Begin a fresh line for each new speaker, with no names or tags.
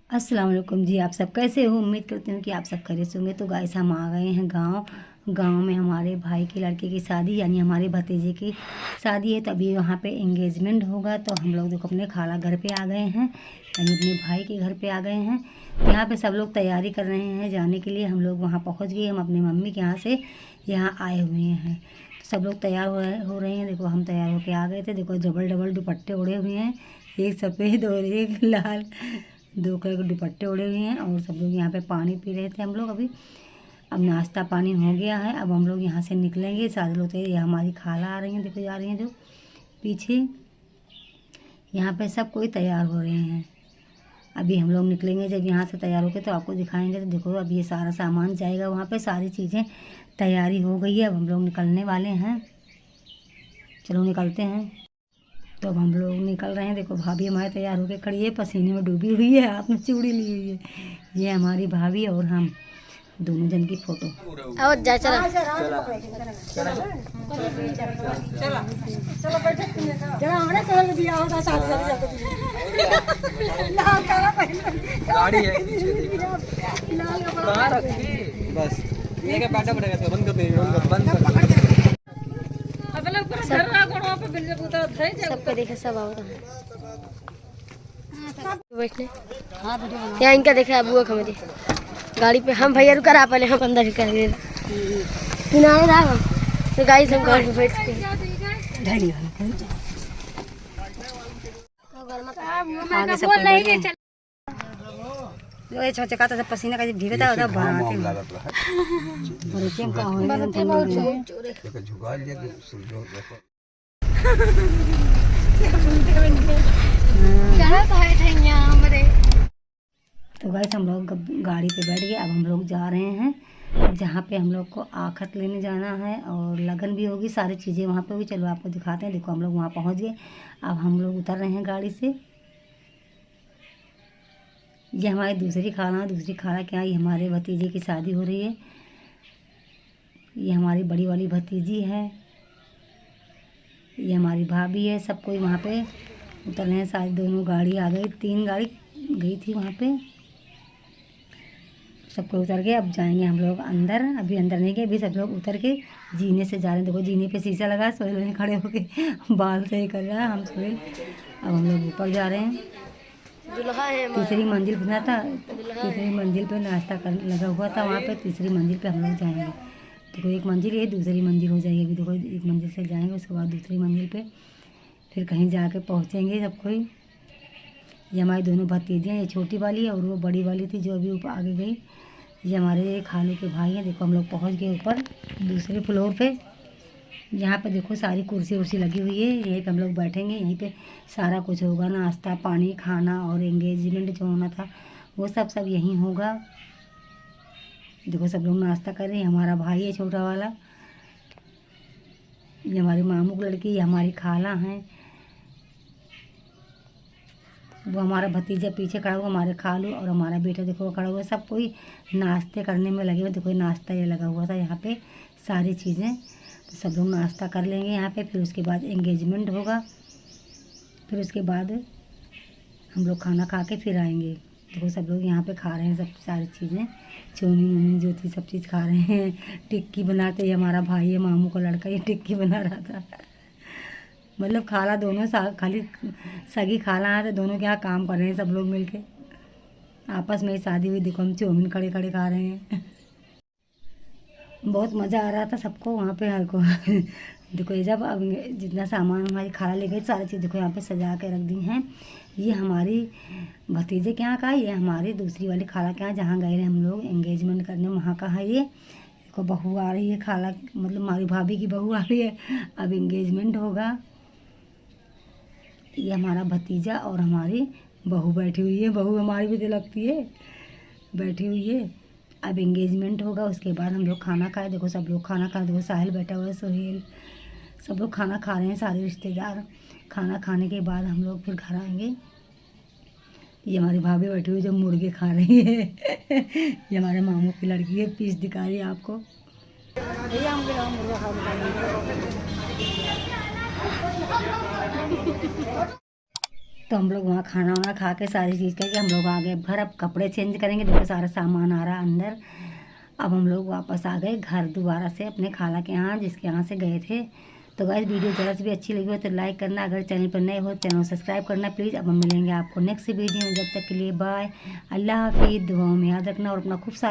अस्सलाम वालेकुम जी। आप सब कैसे हो? उम्मीद करती हूँ कि आप सब खैरियत से होंगे। तो गाइस हम आ गए हैं गांव में हमारे भाई के लड़के की शादी, यानी हमारे भतीजे की शादी है। तो अभी वहाँ पे एंगेजमेंट होगा। तो हम लोग देखो अपने खाला घर पे आ गए हैं, यानी अपने भाई के घर पे आ गए हैं। तो यहाँ पे सब लोग तैयारी कर रहे हैं जाने के लिए। हम लोग वहाँ पहुँच गए। हम अपनी मम्मी के यहाँ से यहाँ आए हुए हैं। तो सब लोग तैयार हो रहे हैं। देखो हम तैयार होके आ गए थे। देखो डबल डबल दुपट्टे उड़े हुए हैं, एक सफ़ेद और एक लाल, दो कलर के दुपट्टे उड़े हुए हैं। और सब लोग यहाँ पे पानी पी रहे थे हम लोग। अभी अब नाश्ता पानी हो गया है। अब हम लोग यहाँ से निकलेंगे। सारे लोग ये हमारी खाला आ रही हैं, देखो जा रही हैं जो पीछे। यहाँ पे सब कोई तैयार हो रहे हैं। अभी हम लोग निकलेंगे। जब यहाँ से तैयार होकर तो आपको दिखाएंगे। तो देखो अब ये सारा सामान जाएगा वहाँ पे, सारी चीज़ें तैयारी हो गई है। अब हम लोग निकलने वाले हैं। चलो निकलते हैं। तो अब हम लोग निकल रहे हैं। देखो भाभी हमारे तैयार होकर खड़ी है, पसीने में डूबी हुई है, हाथ में चूड़ी ली हुई है। ये हमारी भाभी और हम दोनों जन की फोटो।
और जा चला
चला बैठे जरा हमने चल दिया होता साथ में लाल काला
गाड़ी है पीछे देखो कहां रखी बस ये क्या बैठा पड़ेगा इसको बंद कर दे बंद कर
अबले ऊपर घर रहा कोण पे बिन जब उतर थे
सबको देखे सब आओ बैठने। यहाँ इनका देखे अबुआ खमरी गाड़ी पे। हम भैया रुका रहा पहले, हम अंदर कर गए किनारे रहा। तो गाड़ी सब घर पे बैठ के
आगे सब कोई बैठे हैं। जो ये छोटे का तो सब पसीना का भीगता होता बनाते हैं। और इसमें का हो
देखो झुका लिया सुनो देखो
तो गाइस हम लोग गाड़ी पे बैठ गए। अब हम लोग जा रहे हैं जहाँ पे हम लोग को आखत लेने जाना है और लगन भी होगी, सारी चीज़ें वहाँ पे भी। चलो आपको दिखाते हैं। देखो हम लोग वहाँ पहुँच गए। अब हम लोग उतर रहे हैं गाड़ी से। ये हमारी दूसरी खाला क्या, ये हमारे भतीजे की शादी हो रही है। ये हमारी बड़ी वाली भतीजी है, ये हमारी भाभी है। सब कोई वहाँ पे उतर रहे हैं। सारी दोनों गाड़ी आ गई, 3 गाड़ी गई थी वहाँ पे। सब कोई उतर गए। अब जाएंगे हम लोग अंदर। अभी अंदर नहीं गए, अभी सब लोग उतर के जीने से जा रहे हैं। देखो जीने पे शीशा लगा, सोहेल वहीं खड़े होके बाल सही कर रहा है हम सोहेल। अब हम लोग ऊपर जा रहे हैं। तीसरी मंजिल बना था, तीसरी मंजिल पे नाश्ता कर लगा हुआ था वहाँ पे। तीसरी मंजिल पे हम लोग जाएंगे। देखो एक मंजिल, ये दूसरी मंजिल हो जाएगी। अभी देखो एक मंजिल से जाएंगे, उसके बाद दूसरी मंजिल पे फिर कहीं जाके पहुँचेंगे सब कोई। ये हमारी दोनों भतीजियाँ, ये छोटी वाली है और वो बड़ी वाली थी जो अभी ऊपर आगे गई। ये हमारे खालू के भाई हैं। देखो हम लोग पहुँच गए ऊपर दूसरे फ्लोर पे। यहाँ पे देखो सारी कुर्सी उर्सी लगी हुई है, यहीं पे हम लोग बैठेंगे। यहीं पे सारा कुछ होगा, नाश्ता पानी खाना और एंगेजमेंट जो होना था वो सब यहीं होगा। देखो सब लोग नाश्ता कर रहे हैं। हमारा भाई है छोटा वाला, ये हमारे मामू की लड़की, ये हमारी खाला हैं। वो हमारा भतीजा पीछे खड़ा हुआ, हमारे खालू और हमारा बेटा देखो खड़ा हुआ। सब कोई नाश्ते करने में लगे हुए। देखो नाश्ता ये लगा हुआ था यहाँ पे सारी चीज़ें। तो सब लोग नाश्ता कर लेंगे यहाँ पे। फिर उसके बाद एंगेजमेंट होगा। फिर उसके बाद हम लोग खाना खा के फिर आएंगे। देखो सब लोग यहाँ पे खा रहे हैं सब सारी चीज़ें। चौमीन वोमीन जो थी सब चीज़ खा रहे हैं। टिक्की बनाते ही हमारा भाई है मामू का लड़का, ये टिक्की बना रहा था। मतलब खाला दोनों खाली सगी खाला है तो दोनों के यहाँ काम कर रहे हैं सब लोग मिलके। आपस में ही शादी हुई। देखो हम चौमीन खड़े खड़े खा रहे हैं। बहुत मज़ा आ रहा था सबको वहाँ पे हर को। देखो ये जब अब जितना सामान हमारी खाला ले गई सारी चीज़ देखो यहाँ पे सजा के रख दी हैं। ये हमारी भतीजे के यहाँ का, ये हमारी दूसरी वाली खाला के यहाँ जहाँ गए हम लोग एंगेजमेंट करने, वहाँ का है। ये देखो बहू आ रही है, खाला मतलब हमारी भाभी की बहू आ रही है। अब एंगेजमेंट होगा। ये हमारा भतीजा और हमारी बहू बैठी हुई है। बहू हमारी भी तो लगती है, बैठी हुई है। अब एंगेजमेंट होगा, उसके बाद हम लोग खाना खाए। देखो सब लोग खाना खा, देखो साहिल बैठा हुआ है, सोहेल, सब लोग खाना खा रहे हैं सारे रिश्तेदार। खाना खाने के बाद हम लोग फिर घर आएंगे। ये हमारी भाभी बैठी हुई जो मुर्गे खा रही है। ये हमारे मामू की लड़की है, पीस दिखा रही है आपको। तो हम लोग वहाँ खाना वाना खा के सारी चीज़ करके हम लोग आ गए घर। अब कपड़े चेंज करेंगे, देखो सारा सामान आ रहा अंदर। अब हम लोग वापस आ गए घर दोबारा से अपने खाला के यहाँ, जिसके यहाँ से गए थे। तो गाइस वीडियो ज़रा से भी अच्छी लगी हो तो लाइक करना, अगर चैनल पर नए हो चैनल सब्सक्राइब करना प्लीज़। अब हम मिलेंगे आपको नेक्स्ट वीडियो में, जब तक के लिए बाय, अल्लाह हाफिज़। दुआओं में याद रखना और अपना खूब सारा